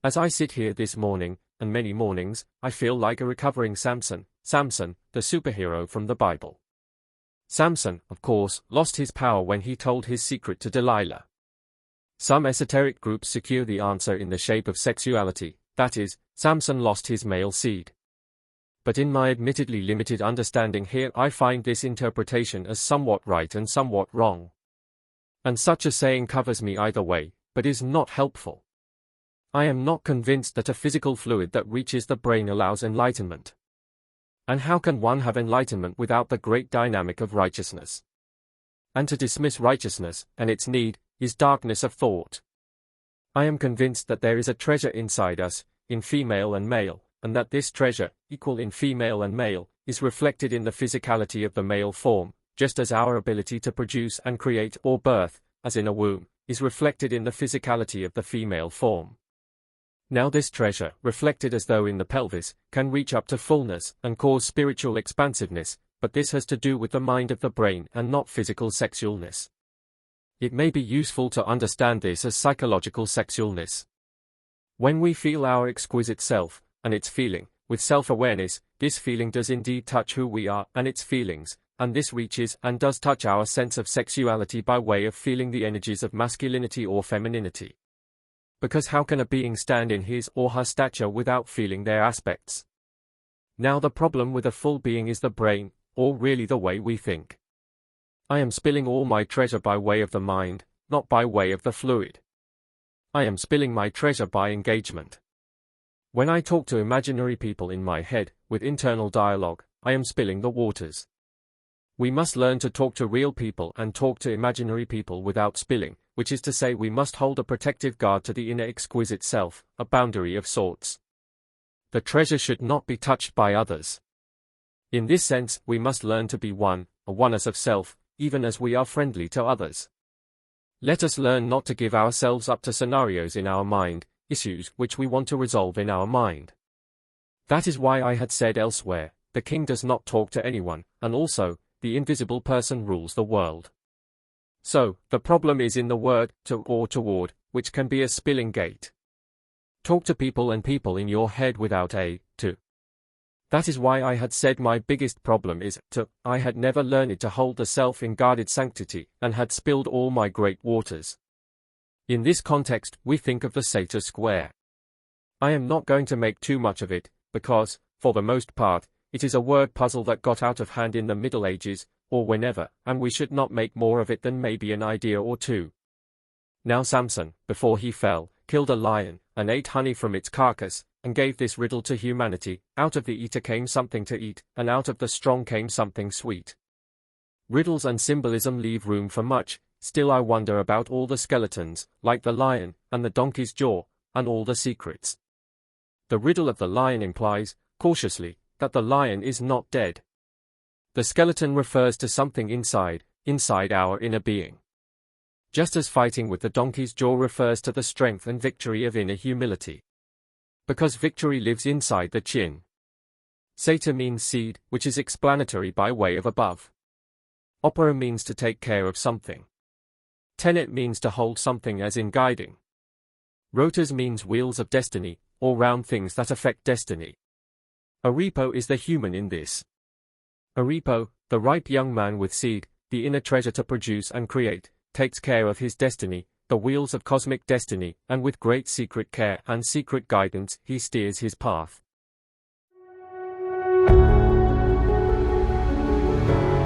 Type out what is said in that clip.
As I sit here this morning, and many mornings, I feel like a recovering Samson, the superhero from the Bible. Samson, of course, lost his power when he told his secret to Delilah. Some esoteric groups secure the answer in the shape of sexuality, that is, Samson lost his male seed. But in my admittedly limited understanding here, I find this interpretation as somewhat right and somewhat wrong. And such a saying covers me either way, but is not helpful. I am not convinced that a physical fluid that reaches the brain allows enlightenment. And how can one have enlightenment without the great dynamic of righteousness? And to dismiss righteousness, and its need, is darkness of thought. I am convinced that there is a treasure inside us, in female and male, and that this treasure, equal in female and male, is reflected in the physicality of the male form, just as our ability to produce and create or birth, as in a womb, is reflected in the physicality of the female form. Now this treasure, reflected as though in the pelvis, can reach up to fullness and cause spiritual expansiveness, but this has to do with the mind of the brain and not physical sexualness. It may be useful to understand this as psychological sexualness. When we feel our exquisite self, and its feeling, with self-awareness, this feeling does indeed touch who we are and its feelings, and this reaches and does touch our sense of sexuality by way of feeling the energies of masculinity or femininity. Because how can a being stand in his or her stature without feeling their aspects? Now the problem with a full being is the brain, or really the way we think. I am spilling all my treasure by way of the mind, not by way of the fluid. I am spilling my treasure by engagement. When I talk to imaginary people in my head, with internal dialogue, I am spilling the waters. We must learn to talk to real people and talk to imaginary people without spilling, which is to say we must hold a protective guard to the inner exquisite self, a boundary of sorts. The treasure should not be touched by others. In this sense, we must learn to be one, a oneness of self, even as we are friendly to others. Let us learn not to give ourselves up to scenarios in our mind, issues which we want to resolve in our mind. That is why I had said elsewhere, the king does not talk to anyone, and also, the invisible person rules the world. So, the problem is in the word, to or toward, which can be a spilling gate. Talk to people and people in your head without a, to. That is why I had said my biggest problem is, to, I had never learned to hold the self in guarded sanctity, and had spilled all my great waters. In this context, we think of the SATOR square. I am not going to make too much of it, because, for the most part, it is a word puzzle that got out of hand in the Middle Ages, or whenever, and we should not make more of it than maybe an idea or two. Now Samson, before he fell, killed a lion, and ate honey from its carcass, and gave this riddle to humanity, out of the eater came something to eat, and out of the strong came something sweet. Riddles and symbolism leave room for much, still I wonder about all the skeletons, like the lion, and the donkey's jaw, and all the secrets. The riddle of the lion implies, cautiously, that the lion is not dead. The skeleton refers to something inside our inner being. Just as fighting with the donkey's jaw refers to the strength and victory of inner humility. Because victory lives inside the chin. SATOR means seed, which is explanatory by way of above. Opera means to take care of something. Tenet means to hold something as in guiding. Rotors means wheels of destiny, or round things that affect destiny. Arepo is the human in this. Arepo, the ripe young man with seed, the inner treasure to produce and create, takes care of his destiny, the wheels of cosmic destiny, and with great secret care and secret guidance he steers his path.